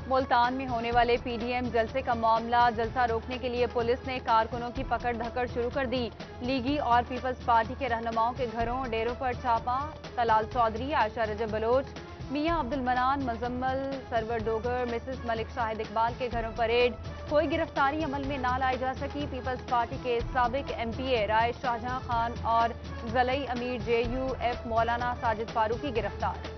मुल्तान में होने वाले पीडीएम जलसे का मामला, जलसा रोकने के लिए पुलिस ने कारकुनों की पकड़ धकड़ शुरू कर दी। लीगी और पीपल्स पार्टी के रहनुमाओं के घरों डेरों पर छापा। तलाल चौधरी, आयशा रजब बलोच, मियां अब्दुल मनान, मुजम्मल, सरवर डोगर, मिसेस मलिक शाहिद इकबाल के घरों पर रेड। कोई गिरफ्तारी अमल में ना लाई जा सकी। पीपल्स पार्टी के साबिक एमपीए राय शाहजहां खान और जलई अमीर जेयूएफ मौलाना साजिद फारूकी गिरफ्तार।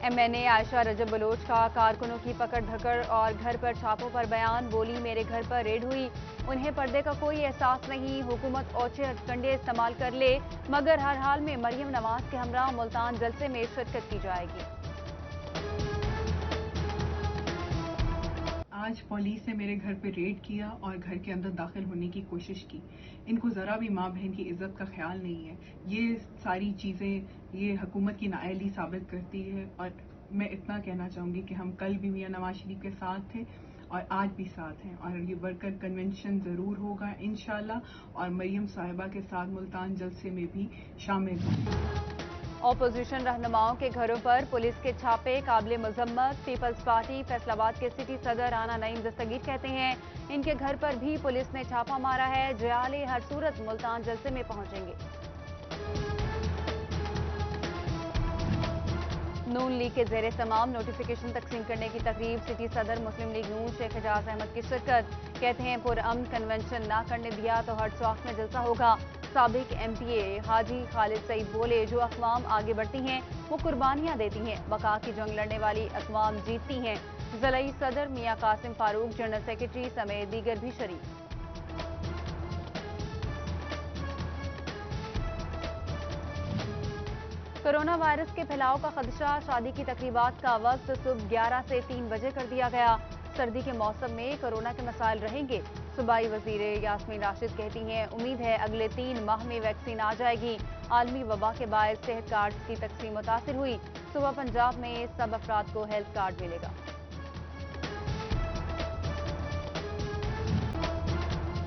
एमएनए आयशा रजब बलोच का कारकुनों की पकड़ धकड़ और घर पर छापों पर बयान। बोली, मेरे घर पर रेड हुई, उन्हें पर्दे का कोई एहसास नहीं। हुकूमत ओछे हथकंडे इस्तेमाल कर ले, मगर हर हाल में मरियम नवाज के हमरा मुल्तान जलसे में शिरकत की जाएगी। आज पुलिस ने मेरे घर पे रेड किया और घर के अंदर दाखिल होने की कोशिश की। इनको ज़रा भी माँ बहन की इज्जत का ख्याल नहीं है। ये सारी चीज़ें ये हुकूमत की नाअहली साबित करती है। और मैं इतना कहना चाहूँगी कि हम कल भी मियां नवाज शरीफ के साथ थे और आज भी साथ हैं, और ये वर्कर कन्वेंशन ज़रूर होगा इंशाल्लाह, और मरियम साहिबा के साथ मुल्तान जलसे में भी शामिल होंगे। ऑपोजिशन रहनुमाओं के घरों पर पुलिस के छापे काबिल मजम्मत। पीपल्स पार्टी फैसलाबाद के सिटी सदर राना नईम दस्तगीर कहते हैं, इनके घर पर भी पुलिस ने छापा मारा है। जयाले हर सूरत मुल्तान जलसे में पहुंचेंगे। नून लीग के जेर तमाम नोटिफिकेशन तकसीम करने की तकरीब। सिटी सदर मुस्लिम लीग नून शेख एजाज अहमद की शिरकत। कहते हैं, पुरअमन कन्वेंशन ना करने दिया तो हर चौक में जलसा होगा। साबिक एमपीए हाजी खालिद सईद बोले, जो अक़वाम आगे बढ़ती हैं वो कुर्बानियां देती हैं, बका की जंग लड़ने वाली अक़वाम जीतती हैं। ज़लई सदर मियां कासिम फारूक, जनरल सेक्रेटरी समेत दीगर भी शरीक। कोरोना वायरस के फैलाव का खदशा, शादी की तकरीबात का वक्त सुबह 11 से 3 बजे कर दिया गया। सर्दी के मौसम में कोरोना के मसाइल रहेंगे। सूबाई वजीर यास्मीन राशिद कहती हैं, उम्मीद है अगले 3 माह में वैक्सीन आ जाएगी। आलमी वबा के बायस सेहत कार्ड की तकसीम मुतासिर हुई। सुबह पंजाब में सब अफराद को हेल्थ कार्ड मिलेगा।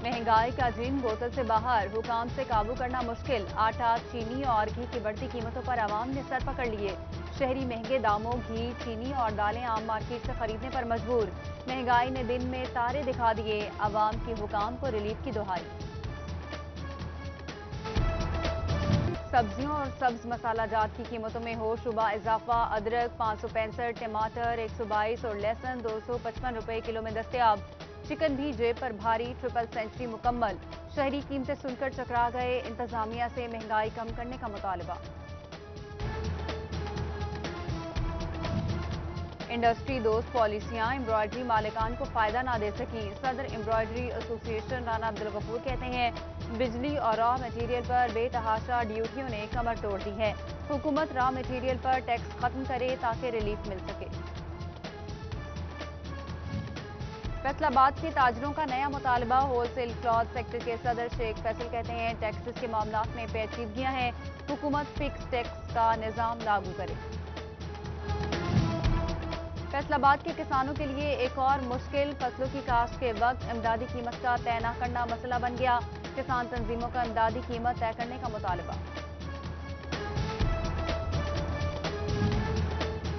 महंगाई का जिन बोतल से बाहर, हुकाम से काबू करना मुश्किल। आटा, चीनी और घी की बढ़ती कीमतों पर आवाम ने सर पकड़ लिए। शहरी महंगे दामों घी, चीनी और दालें आम मार्केट से खरीदने पर मजबूर। महंगाई ने दिन में तारे दिखा दिए, आवाम की हुकाम को रिलीफ की दुहाई। सब्जियों और सब्ज मसाला जात की कीमतों में हो शुबा इजाफा। अदरक 565, टमाटर 122 और लहसुन 255 रुपए किलो में दस्तयाब। चिकन भी जेब पर भारी, ट्रिपल सेंचुरी मुकम्मल। शहरी कीमतें सुनकर चकरा गए, इंतजामिया से महंगाई कम करने का मुतालबा। इंडस्ट्री दोस्त पॉलिसियां एम्ब्रॉयडरी मालिकान को फायदा ना दे सकी। सदर एम्ब्रॉयडरी एसोसिएशन राना अब्दुल गफूर कहते हैं, बिजली और रॉ मटेरियल पर बेतहाशा ड्यूटियों ने कमर तोड़ दी है। हुकूमत रॉ मटेरियल पर टैक्स खत्म करे ताकि रिलीफ मिल सके। फैसलाबाद के ताजरों का नया मुतालबा। होलसेल क्लॉथ सेक्टर के सदर शेख फैसल कहते हैं, टैक्सेस के मामलात में पेचीदगियां हैं, हुकूमत फिक्स टैक्स का निज़ाम लागू करे। फैसलाबाद के किसानों के लिए एक और मुश्किल, फसलों की काश्त के वक्त इमदादी कीमत का तय न करना मसला बन गया। किसान तंजीमों का इमदादी कीमत तय करने का मुतालबा।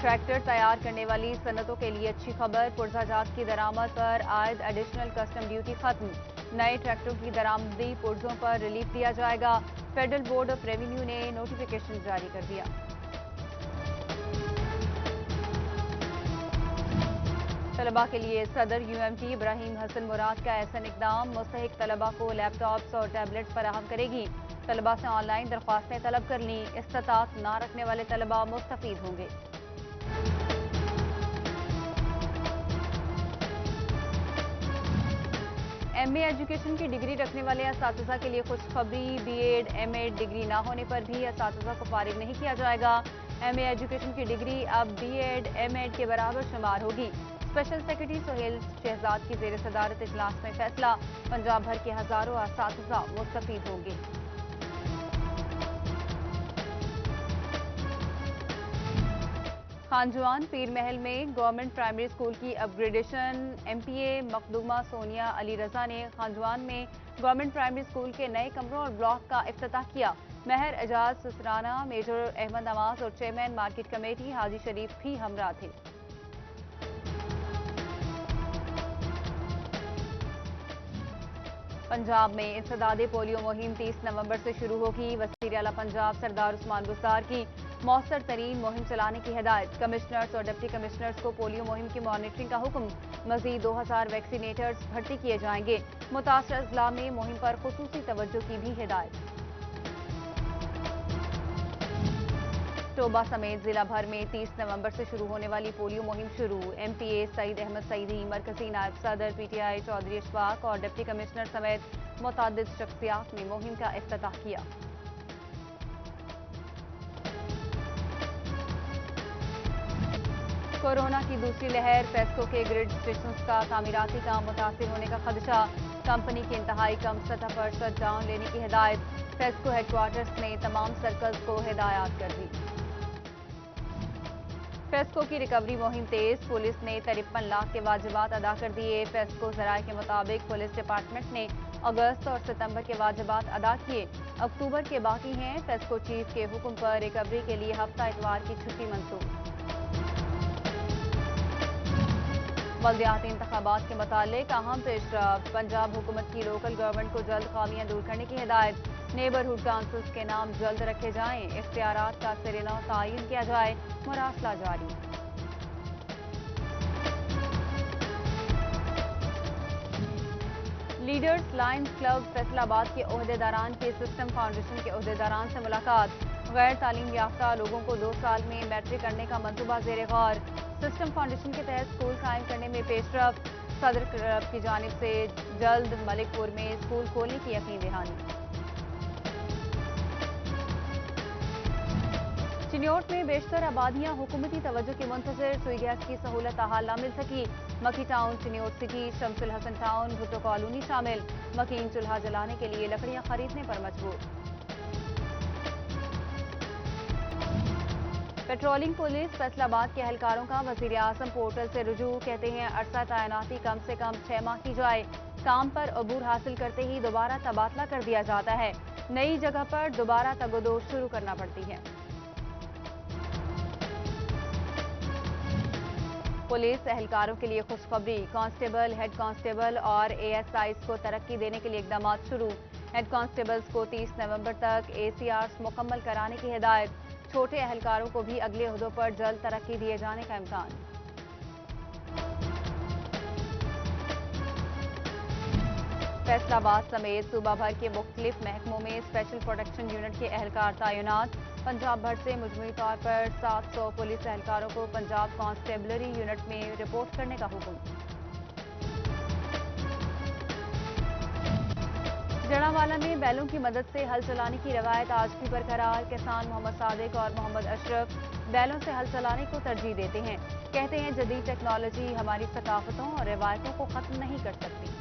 ट्रैक्टर तैयार करने वाली सनतों के लिए अच्छी खबर, पुर्जाजात की दरामद पर आयद एडिशनल कस्टम ड्यूटी खत्म। नए ट्रैक्टरों की दरामदी पुर्जों पर रिलीफ दिया जाएगा। फेडरल बोर्ड ऑफ रेवेन्यू ने नोटिफिकेशन जारी कर दिया। तलबा के लिए सदर यूएमटी इब्राहिम हसन मुराद का ऐसा इकदाम, मुस्तहिक तलबा को लैपटॉप्स और टैबलेट्स फराहम करेगी। तलबा से ऑनलाइन दरख्वास्तें तलब कर लीं। इस्तात ना रखने वाले तलबा मुस्तफीद होंगे। एमए एजुकेशन की डिग्री रखने वाले असातिज़ा के लिए खुशखबरी, बीएड एमएड डिग्री ना होने पर भी असातिज़ा को फारिग नहीं किया जाएगा। एमए एजुकेशन की डिग्री अब बीएड एमएड के बराबर शुमार होगी। स्पेशल सेक्रेटरी सुहेल शहजाद की जेर सदारत इजलास में फैसला। पंजाब भर के हजारों असातिज़ा मुस्तफीद होंगे। خانجوان پیر محل میں گورنمنٹ پرائمری اسکول کی اپگریڈیشن MPA مخدومہ سونیا علی رضا نے خانجوان میں گورنمنٹ پرائمری اسکول کے نئے کمروں اور بلاک کا افتتاح کیا۔ مہر اعجاز سسرانہ، میجر احمد نواز اور چیئرمین مارکیٹ کمیٹی حاجی شریف بھی ہمراہ تھے۔ پنجاب میں انسداد پولیو مہم 30 نومبر سے شروع ہوگی۔ وزیر اعلیٰ پنجاب سردار عثمان بزدار کی مؤثر ترین مہم چلانے کی ہدایت۔ کمشنرز اور ڈپٹی کمشنرز کو پولیو مہم کی مانیٹرنگ کا حکم۔ مزید 2000 ویکسینیٹرز بھرتی کیے جائیں گے۔ متاثرہ اضلاع میں مہم پر خصوصی توجہ کی بھی ہدایت۔ ٹوبہ سمیت ضلع بھر میں 30 نومبر سے شروع ہونے والی پولیو مہم شروع۔ MPA سعید احمد سعیدی، مرکزی نائب صدر PTI چودھری اشفاق اور ڈپٹی کمشنر سمیت متعدد شخصیات نے مہم کا افتتاح کیا۔ کورونا کی دوسری لہر، فیسکو کے گرڈ اسٹیشنز کا تعمیراتی کام متاثر ہونے کا خدشہ۔ کمپنی کی انتہائی کم سطح پر شٹ ڈاؤن لینے کی ہدایت۔ فیسکو ہیڈ کوارٹرز نے تمام سرکلز کو ہدایات کر دی۔ فیسکو کی ریکوری مہم تیز، پولیس نے 53 لاکھ کے واجبات ادا کر دیے۔ فیسکو ذرائع کے مطابق پولیس ڈپارٹمنٹ نے اگست اور ستمبر کے واجبات ادا کیے، اکتوبر کے باقی ہیں۔ فیسکو چیف کے حکم پر ریکوری کے لیے ہفتہ اتوار کی چھٹی منسوخ۔ بلدیاتی انتخابات کے متعلق اہم پیش رفت، پنجاب حکومت کی لوکل گورنمنٹ کو جلد خامیاں دور کرنے کی ہدایت۔ نیبرہڈ کونسلز کے نام جلد رکھے جائیں، اختیارات کا سرنو تعین کیا جائے، مراسلہ جاری۔ لیڈرز لائنز کلب فیصل آباد کے عہدیداران کی سسٹم فاؤنڈیشن کے عہدیداران سے ملاقات۔ غیر تعلیم یافتہ لوگوں کو 2 سال میں میٹرک کرنے کا منصوبہ زیر غور۔ سسٹم فاؤنڈیشن کے تحت اسکول قائم کرنے میں پیش رفت۔ صدر کلب کی جانب سے جلد ملک پور میں اسکول کھولنے کی یقین دہانی۔ چنیوٹ میں بیشتر آبادیاں حکومتی توجہ کے منتظر، سوئی گیس کی سہولت تاحال نہ مل سکی۔ مکی ٹاؤن، چنیوٹ سٹی، شمس الحسن ٹاؤن، بھٹو کالونی شامل۔ مکین چولہا جلانے کے لیے لکڑیاں خریدنے پر مجبور۔ پیٹرولنگ پولیس فیصل آباد کے اہلکاروں کا وزیر اعظم پورٹل سے رجوع، کہتے ہیں عرصہ تعیناتی کم سے کم 6 ماہ کی جائے، کام پر عبور حاصل کرتے ہی دوبارہ تبادلہ کر دیا جاتا ہے، نئی جگہ پر دوبارہ تگ و دو شروع کرنا پڑتی ہے۔ پولیس اہلکاروں کے لیے خوشخبری، کانسٹیبل، ہیڈ کانسٹیبل اور ASIs کو ترقی دینے کے لیے اقدامات شروع۔ ہیڈ کانسٹیبلز کو 30 نومبر تک ACRs مکمل کرانے کی ہدایت۔ چھوٹے اہلکاروں کو بھی اگلے عہدوں پر جلد ترقی دیے جانے کا امکان۔ فیصل آباد سمیت صوبہ بھر کے مختلف محکموں میں اسپیشل پروٹیکشن یونٹ کے اہلکار تعینات۔ پنجاب بھر سے مجموعی طور پر 700 پولیس اہلکاروں کو پنجاب کانسٹیبلری یونٹ میں رپورٹ کرنے کا حکم۔ جڑاوالا میں بیلوں کی مدد سے ہل چلانے کی روایت آج بھی برقرار۔ کسان محمد صادق اور محمد اشرف بیلوں سے ہل چلانے کو ترجیح دیتے ہیں، کہتے ہیں جدید ٹیکنالوجی ہماری ثقافتوں اور روایتوں کو ختم نہیں کر سکتی۔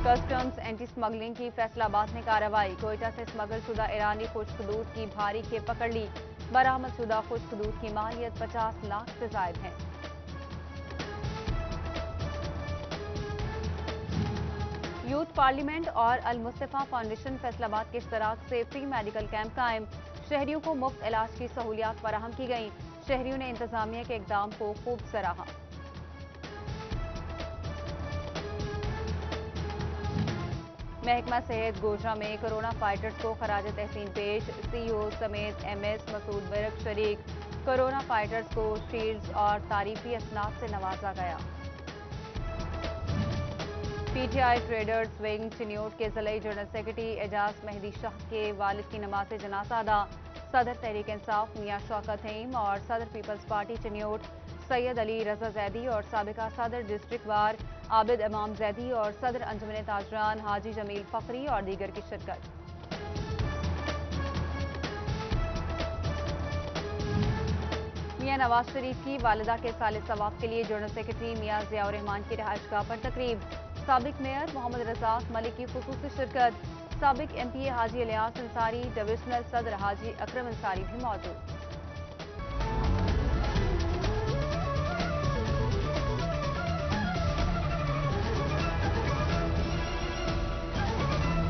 کسٹمز اینٹی سمگلنگ کی فیصل آباد میں کارروائی، کوئٹہ سے سمگل شدہ ایرانی خشک دودھ کی بھاری کھیپ پکڑ لی۔ برآمد شدہ خشک دودھ کی مالیت 50 لاکھ سے زائد ہے۔ یوتھ پارلیمنٹ اور المصطفیٰ فاؤنڈیشن فیصل آباد کے اشتراک سے فری میڈیکل کیمپ قائم، شہریوں کو مفت علاج کی سہولیات فراہم کی گئیں۔ شہریوں نے انتظامیہ کے اقدام کو خوب سراہا۔ محکمہ صحت گوجرا میں کورونا فائٹرز کو خراج تحسین پیش، CEO سمیت MS مسعود برق شریک۔ کورونا فائٹرز کو شیلڈز اور تعریفی اسناد سے نوازا گیا۔ PTI ٹریڈرز ونگ چنیوٹ کے ضلعی جنرل سیکرٹری اعجاز مہدی شاہ کے والد کی نماز جنازہ ادا۔ صدر تحریک انصاف میاں شوکت حیم اور صدر پیپلز پارٹی چنیوٹ سید علی رضا زیدی اور سابقہ صدر ڈسٹرکٹ وار عابد امام زیدی اور صدر انجمن تاجران حاجی جمیل فقری اور دیگر کی شرکت۔ میاں نواز شریف کی والدہ کے سال ثواب کے لیے جنرل سیکرٹری میاں ضیاء الرحمان کی رہائش گاہ پر تقریب، سابق میئر محمد رزاق ملک کی خصوصی شرکت۔ सबक MPA हाजी इलियास अंसारी, डिविजनल सदर हाजी अकरम अंसारी भी मौजूद।